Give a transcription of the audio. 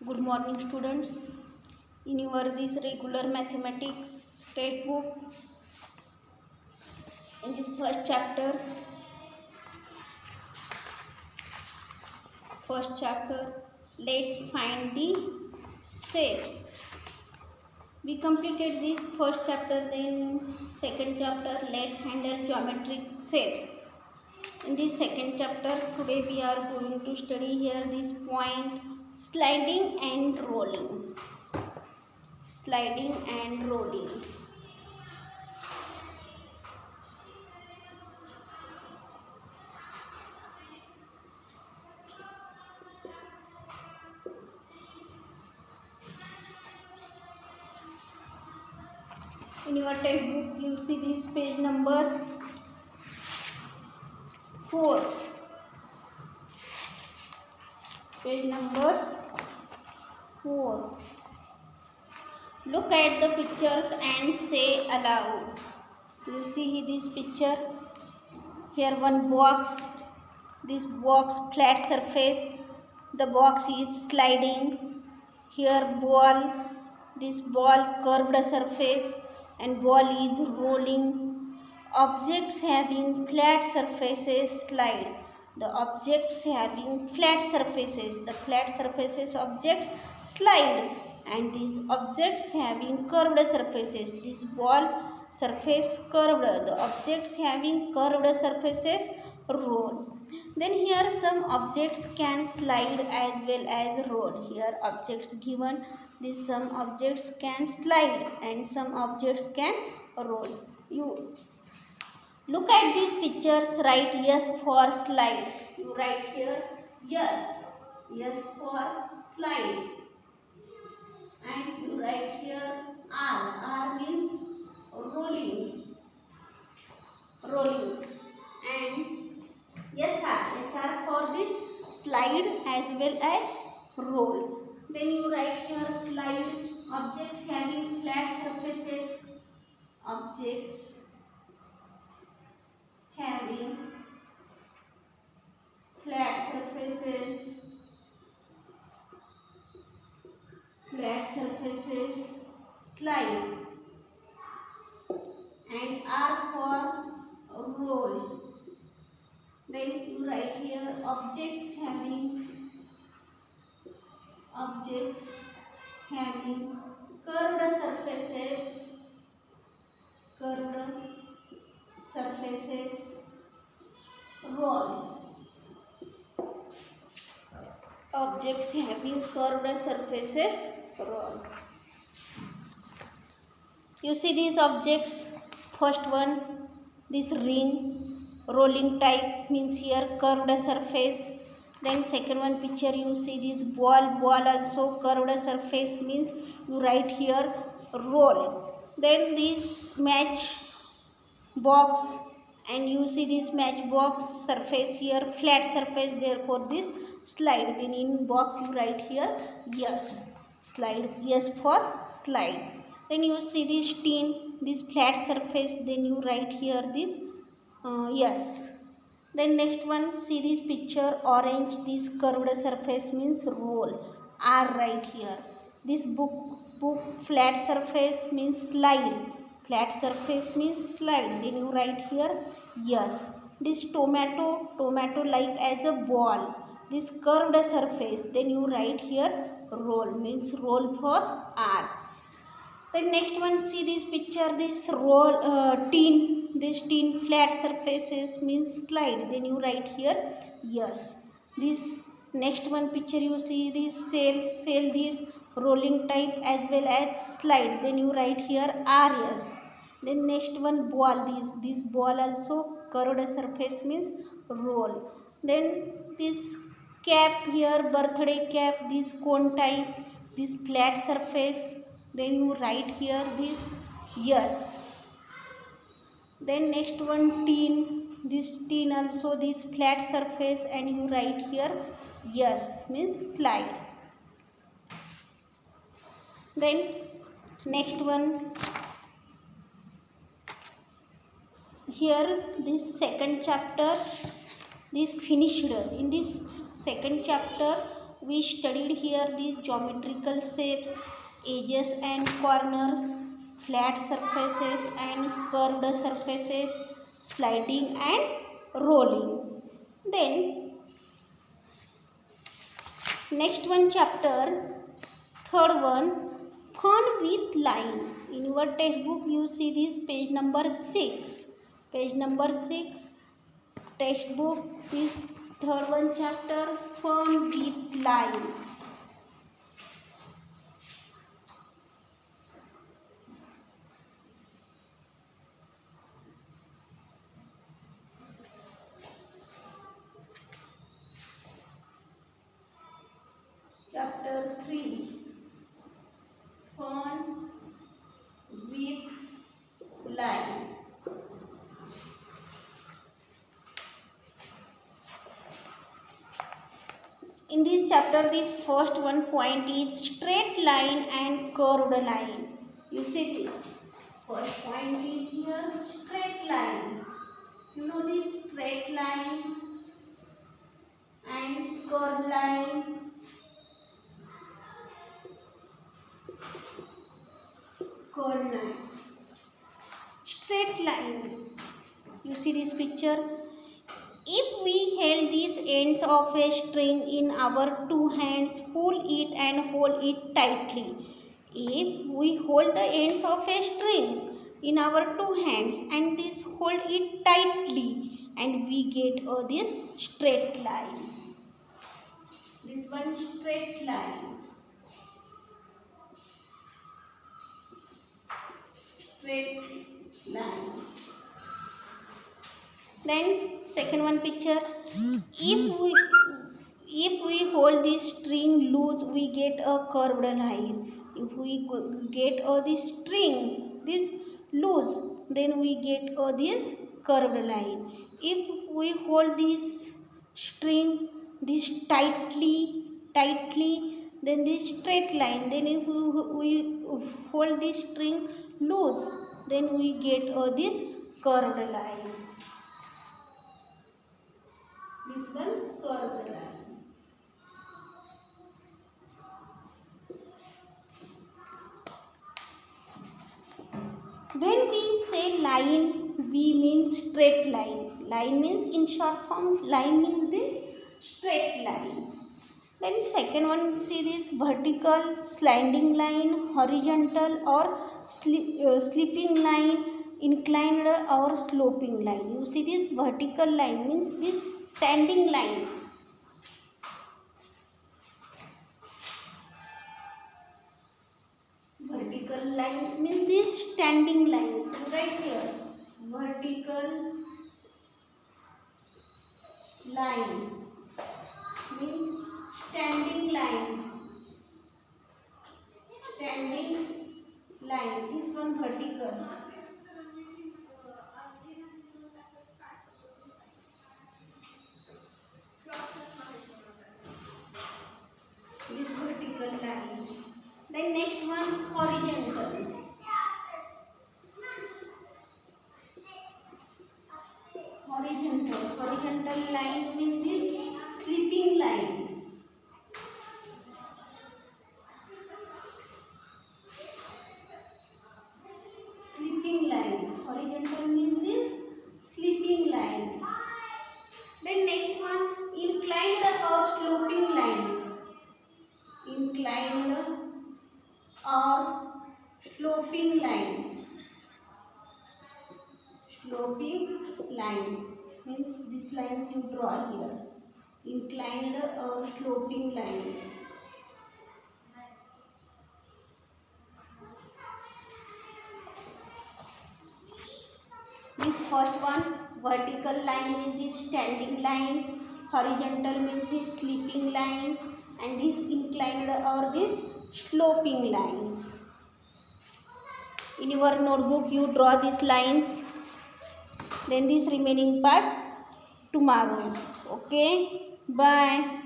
Good morning, students. In your this regular mathematics textbook, in this first chapter, let's find the shapes. We completed this first chapter. Then second chapter, let's handle geometric shapes. In this second chapter, today we are going to study here this point sliding and rolling. Sliding and rolling. In your textbook, you see this page number 4. Page number 4. Look at the pictures and say aloud. You see this picture. Here one box. This box flat surface. The box is sliding. Here ball. This ball curved surface and ball is rolling. Objects having flat surfaces slide. The objects having flat surfaces. The flat surfaces objects slide. And these objects having curved surfaces. This ball surface curved. The objects having curved surfaces roll. Then here some objects can slide as well as roll. Here objects given. These some objects can slide and some objects can roll. You look at these pictures. Write yes for slide. You write here yes. Yes for slide. And you write here R. R means rolling. Rolling. And SR for this slide as well as roll. Then you write here slide. Objects having flat surfaces. Objects having flat surfaces. Flat surfaces slide. And R for roll. Then you write here objects having curved surfaces. Curved surfaces roll. Objects having curved surfaces roll. You see these objects. First one, this ring, rolling type means here curved surface. Then second one picture you see this ball also curved surface means you write here roll. Then this match box and you see this matchbox surface here flat surface, therefore this slide. Then in box you write here yes. Slide, yes for slide. Then you see this tin, this flat surface, then you write here this yes. Then next one, see this picture orange, this curved surface means roll. R right here. This book flat surface means slide. Flat surface means slide. Then you write here yes. This tomato like as a ball. This curved surface, then you write here roll means roll for R. Then next one, see this picture, this roll tin, this tin flat surfaces means slide. Then you write here yes. This next one picture you see this sail this rolling type as well as slide. Then you write here R yes. Then next one ball, this ball also curved surface means roll. Then this cap here, birthday cap, this cone type, this flat surface. Then you write here this yes. Then next one tin, this tin also this flat surface and you write here yes means slide. Then next one here this second chapter, this finished. In this second chapter we studied here these geometrical shapes, edges and corners, flat surfaces and curved surfaces, sliding and rolling. Then next one chapter, third one, con with line. In your textbook you see this page number 6. Page number 6 textbook, this third one chapter, con with line. Chapter 3, con with line. In this chapter, this first one point is straight line and curved line. You see this. First point is here, straight line. You know this straight line and curved line. Curved line. Straight line. You see this picture. If we held these ends of a string in our two hands, pull it and hold it tightly. If we hold the ends of a string in our two hands and this hold it tightly, and we get this straight line. This one straight line. Straight line. Then second one picture, if we hold this string loose, we get a curved line. If we get this string this loose, then we get this curved line. If we hold this string this tightly, then this straight line. Then if we hold this string loose, then we get this curved line. This one curved line. When we say line, we mean straight line. Line means in short form, line means this straight line. Then second one, see this vertical, sliding line, horizontal or slipping line, inclined or sloping line. You see this vertical line means this standing lines. Vertical lines means these standing lines. Right here, vertical line means standing line. Standing line. This one vertical. This vertical line. Then next one horizontal. Horizontal line means this slipping lines. Slipping lines. Horizontal means this slipping lines. Then next one inclined or sloping lines. Inclined or sloping lines. Sloping lines means these lines you draw here. Inclined or sloping lines. This first one, vertical line means these standing lines, horizontal means these sleeping lines, and this inclined or this sloping lines. In your notebook you draw these lines, then this remaining part tomorrow. Okay, bye.